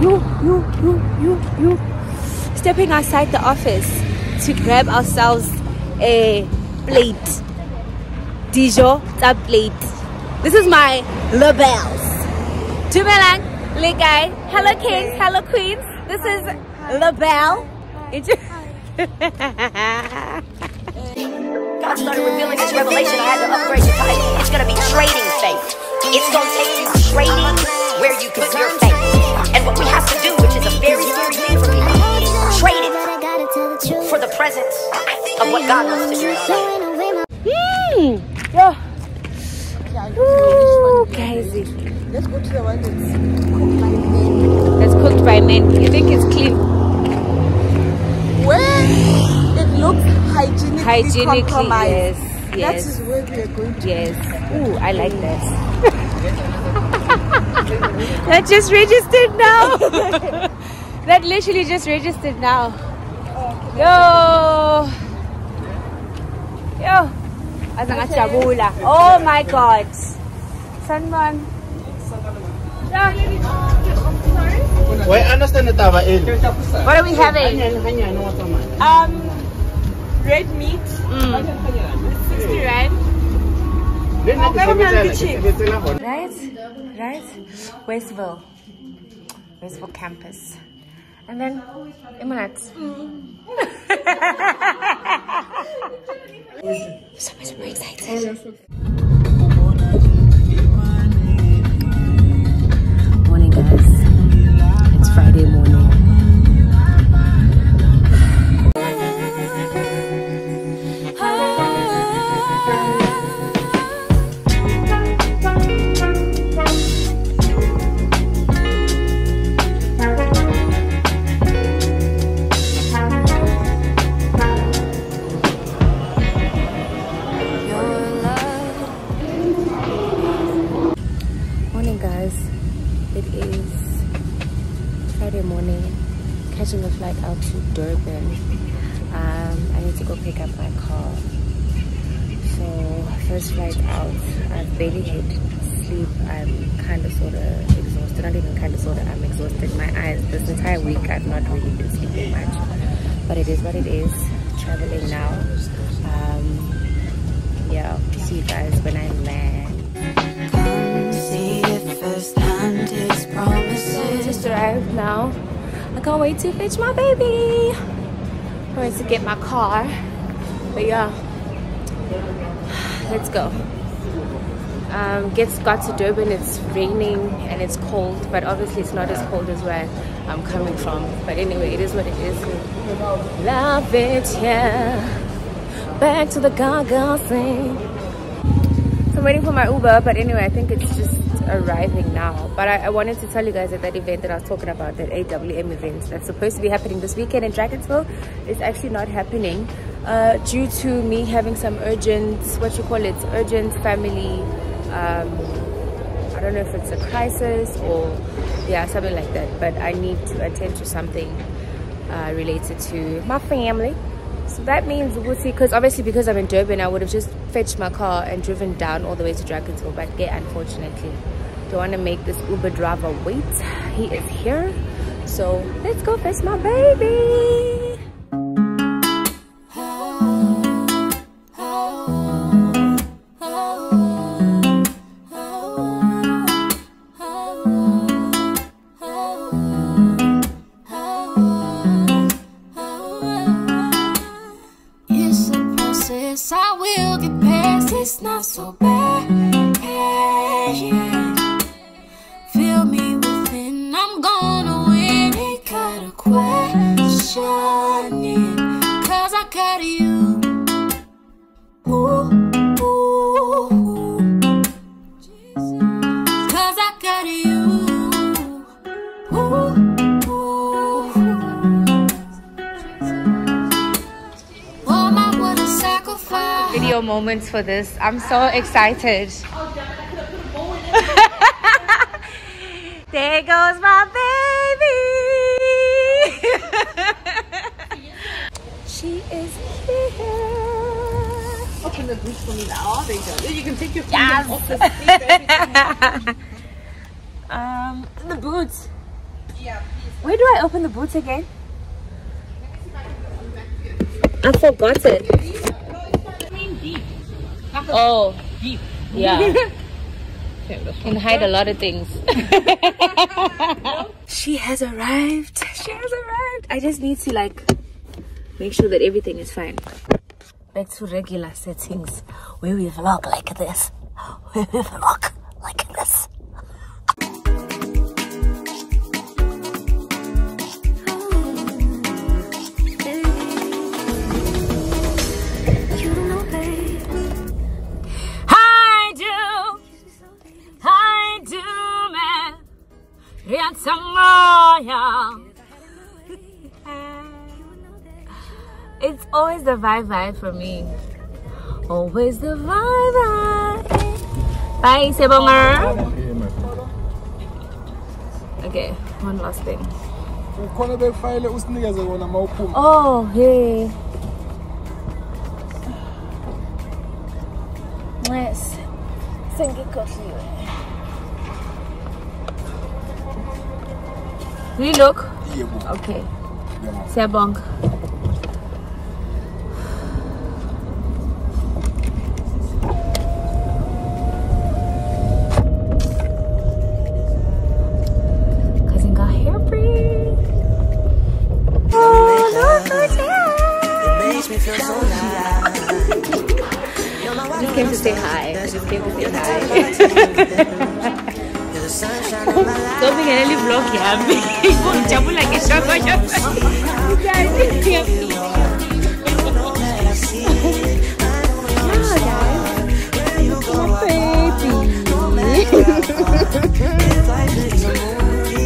you. Stepping outside the office to grab ourselves a plate. Dijon, a plate. This is my labels. Dumelang, Legay. Hello kings, hello queens. This is label. God started revealing this revelation. I had to upgrade the title. It's gonna be trading faith. It's gonna take you trading where you put your faith. And what we have to do, which is a very scary thing for people, trade it for the presence of what God wants to do. Yeah. Ooh, crazy. Let's go to the one that's cooked by men. That's cooked by men. You think it's clean? Where it looks hygienically compromised. Yes. That is where we are going to. Yes. Ooh, I like that. That just registered now. That literally just registered now. Yo. Oh my god. Sunman. Why understand the tava in? What are we having? Red meat. 60 rand. Right? Westville campus. And then Emanat. So much more excited. Morning guys. It's Friday morning. Catching a flight out to Durban. I need to go pick up my car. So first flight out, I've barely had sleep. I'm kind of sort of exhausted. Not even kind of sort of, I'm exhausted. My eyes, this entire week I've not really been sleeping much, but it is what it is. Traveling now. Yeah, see you guys when I land. Come see it firsthand, his promises. Just arrived now. I can't wait to fetch my baby. I'm going to get my car. But yeah, let's go. Got to Durban. It's raining and it's cold, but obviously it's not as cold as where I'm coming from. But anyway, it is what it is. Love it, yeah. Back to the Gaga thing. So I'm waiting for my Uber, but anyway, I think it's just arriving now. But I wanted to tell you guys that that event that I was talking about, that AWM event that's supposed to be happening this weekend in Dragonville, is actually not happening due to me having some urgent, urgent family, I don't know if it's a crisis or yeah, something like that, but I need to attend to something related to my family. So that means we'll see, because obviously because I'm in Durban, I would have just fetched my car and driven down all the way to Dragonville, but yeah, unfortunately don't want to make this Uber driver wait. He is here, so let's go fetch my baby. I will get past, it's not so bad, yeah. Feel me within, I'm gonna win. Ain't got a question, cause I got you. Ooh, ooh, ooh. Cause I got you. Ooh, ooh. All I would have sacrificed. Video moments for this. I'm so excited. There goes my baby. She is here. Open the boot for me now. Oh, there you go. You can take your feet off the seat. The boots. Where do I open the boots again? I forgot it. Oh, deep. Yeah. Can hide a lot of things. She has arrived. She has arrived. I just need to like make sure that everything is fine. Back to regular settings where we vlog like this. Where we vlog like this. It's always the vibe for me. Always the vibe. Bye, Sebonger. Okay, one last thing. Oh, hey. Yes. Thank you, coffee. Do you look? Okay. Sebong. Cousin got hairspray. Oh, look who's here. I just came to say hi. I just came to say hi. Don't be really vlog here. Jump like a shot.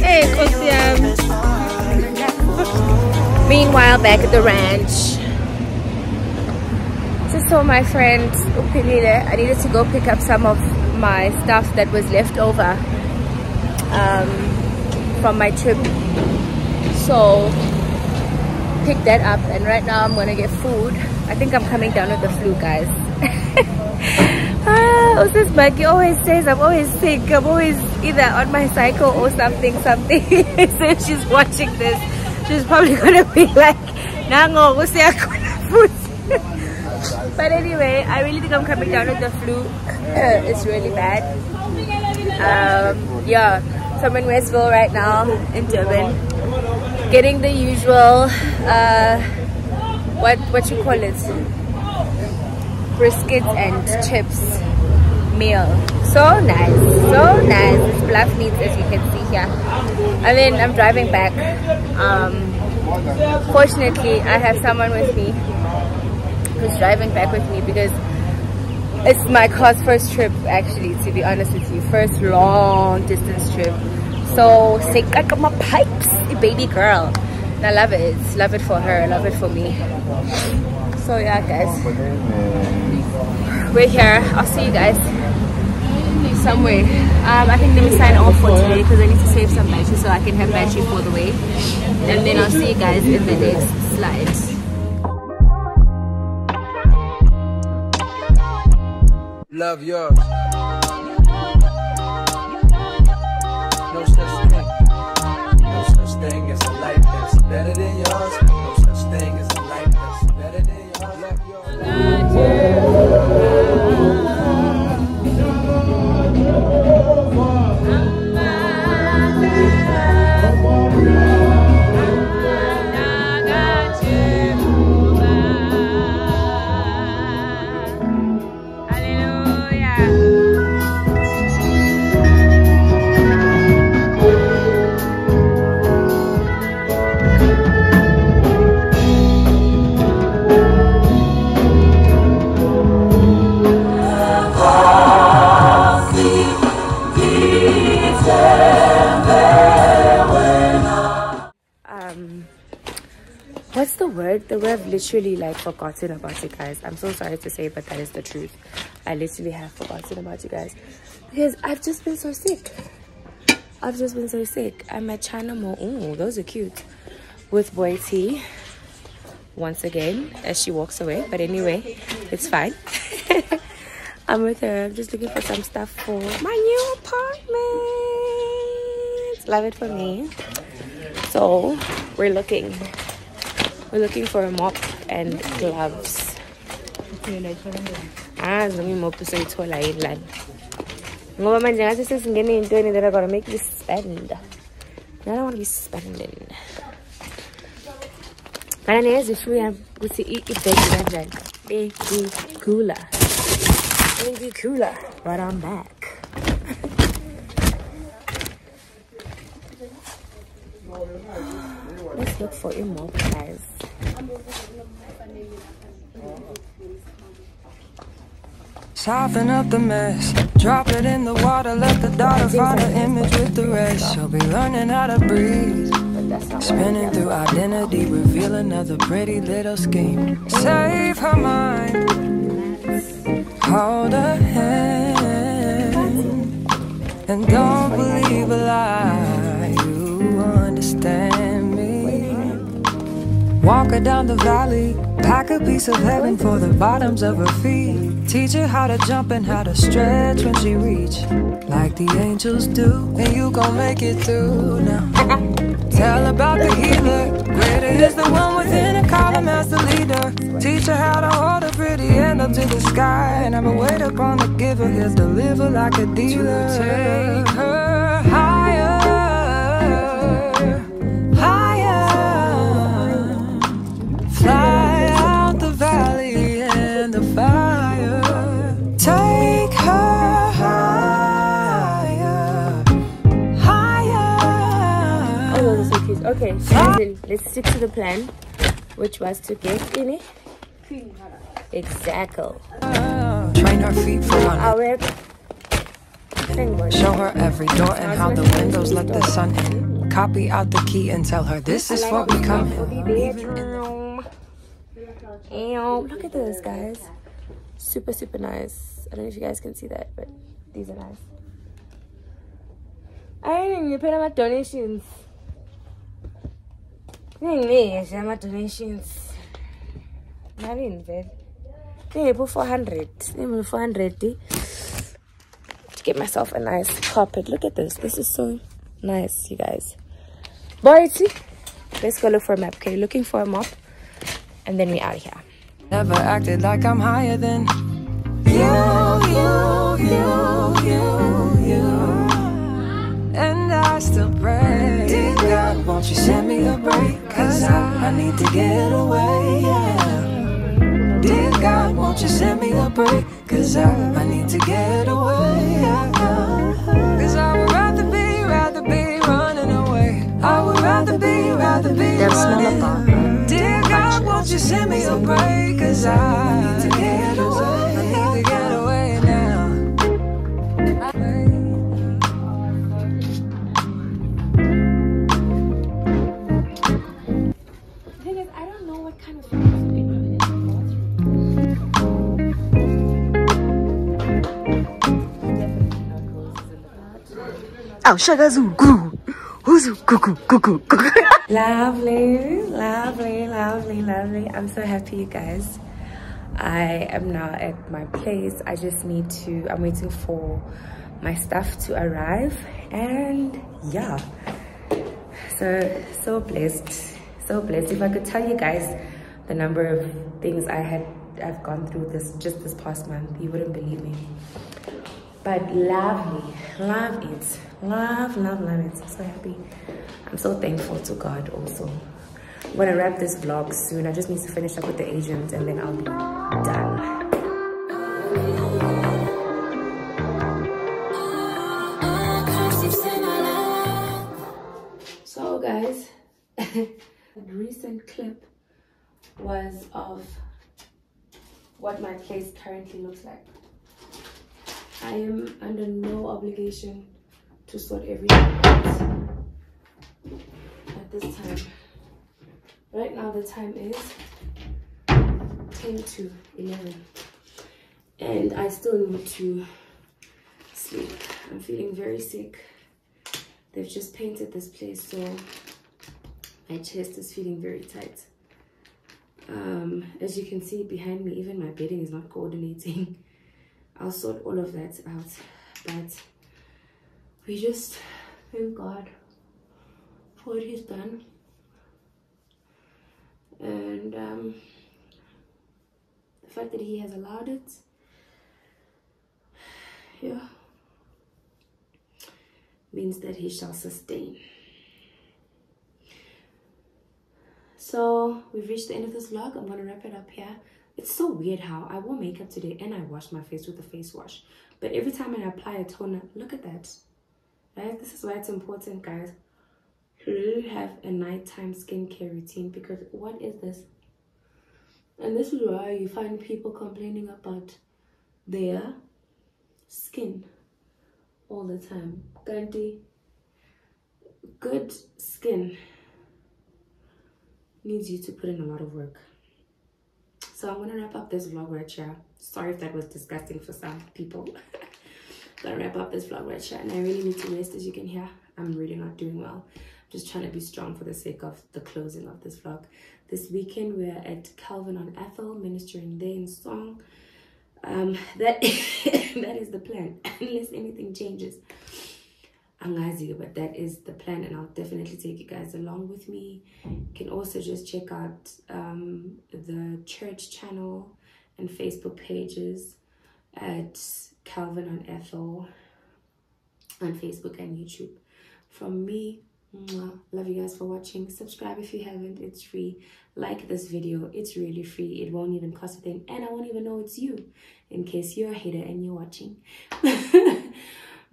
Hey, Kosiam. Meanwhile, back at the ranch. Just saw my friend Upilile. I needed to go pick up some of my stuff that was left over from my trip, so pick that up, and right now I'm gonna get food. I think I'm coming down with the flu, guys. This Maggie always says I'm always sick. I'm always either on my cycle or something. So if she's watching this, she's probably gonna be like, Nango, food. But anyway, I really think I'm coming down with the flu. It's really bad. Yeah, so I'm in Westville right now, in Durban, getting the usual what you call it, brisket and chips meal. So nice, so nice. It's bluff meats, as you can see here. And then I'm driving back. Fortunately, I have someone with me who's driving back with me, because it's my car's first trip, actually, to be honest with you, first long distance trip. So say got my pipes, baby girl, and I love it. Love it for her, love it for me. So yeah, guys, we're here. I'll see you guys somewhere. I think let me sign off for today, because I need to save some battery so I can have battery for the way, and then I'll see you guys in the next slide. Love yours. No such thing. No such thing as a life that's better than yours. No such thing as a life that's better than yours. Love yours. What's the word? The word I've literally like forgotten about you guys. I'm so sorry to say, but that is the truth. I literally have forgotten about you guys, because I've just been so sick. I've just been so sick. I'm at China Mall. Ooh, those are cute. With Boy T once again as she walks away. But anyway, it's fine. I'm with her. I'm just looking for some stuff for my new apartment. Love it for me. So we're looking for a mop and gloves. Mop soyithola yini ngoba manje ngathi sesingene ey'ntweni that are gonna make you spend. I don't want to be spending. But anyway, if we have to eat baby cooler. But I'm back. Let's look for a mop, guys. Soften up the mess, drop it in the water, let the daughter find her image with the rest. She'll be learning how to breathe, spinning through identity, reveal another pretty little scheme. Save her mind, hold her hand, and don't believe a lie, you understand me. Walk her down the valley, pack a piece of heaven for the bottoms of her feet. Teach her how to jump and how to stretch when she reach, like the angels do, and you gon' make it through now. Tell about the healer, greater is the one within and call him as the leader. Teach her how to hold a pretty hand up to the sky, and never wait upon the giver, he'll deliver like a dealer. To take her higher, higher, fly out the valley and the fire. Take her higher, higher. Oh, those are so cute. Okay, then let's stick to the plan, which was to get in it. Exactly. Train her feet for running. Show her every door and how the windows let the sun in. Copy out the key and tell her this is for becoming. Look at this, guys. Super, super nice. I don't know if you guys can see that, but these are nice. I didn't even pay my donations. My donations. I didn't pay. I put 400. I put 400 to get myself a nice carpet. Look at this. This is so nice, you guys. Boy, let's go look for a map. Okay, looking for a mop, and then we out here. Never acted like I'm higher than you. And I still pray, dear God, won't you send me a break? Cause I need to get away, yeah. Dear God, won't you send me a break? Cause I need to get away, yeah. Cause I would rather be running away. I would rather be running away. Dear God, won't you send me a break? Cause I need to get away. I need to get away now. The thing is, I don't know what kind of food Oh, sugar zoo, goo. Who's cuckoo, cuckoo, cuckoo. Lovely. I'm so happy, you guys. I am now at my place. I'm waiting for my stuff to arrive, and yeah, so blessed. If I could tell you guys the number of things I've gone through just this past month, you wouldn't believe me. But love it. I'm so happy. I'm so thankful to God also. I'm gonna wrap this vlog soon. I just need to finish up with the agent and then I'll be done. So guys, a recent clip was of what my place currently looks like. I am under no obligation to sort everything out at this time. Right now the time is 10 to 11 and I still need to sleep. I'm feeling very sick. They've just painted this place, so my chest is feeling very tight. As you can see behind me, even my bedding is not coordinating. I'll sort all of that out, but we just thank God for what he's done. And the fact that he has allowed it, yeah, means that he shall sustain. So we've reached the end of this vlog. I'm gonna wrap it up here. It's so weird how I wore makeup today and I washed my face with a face wash, but every time I apply a toner, look at that, right? This is why it's important, guys, to really have a nighttime skincare routine, because what is this? And this is why you find people complaining about their skin all the time. Gandhi, good skin needs you to put in a lot of work. So I'm gonna wrap up this vlog right here. Sorry if that was disgusting for some people. Gonna wrap up this vlog right here, and I really need to rest. As you can hear, I'm really not doing well. Just trying to be strong for the sake of the closing of this vlog. This weekend we're at Calvin on Ethel, ministering there in song. That is the plan, unless anything changes. But that is the plan, and I'll definitely take you guys along with me. You can also just check out the church channel and Facebook pages at Calvin on Ethel on Facebook and YouTube. From me, love you guys for watching. Subscribe if you haven't, it's free. Like this video, it's really free. It won't even cost a thing, and I won't even know it's you in case you're a hater and you're watching.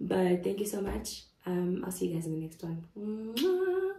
But thank you so much. I'll see you guys in the next one.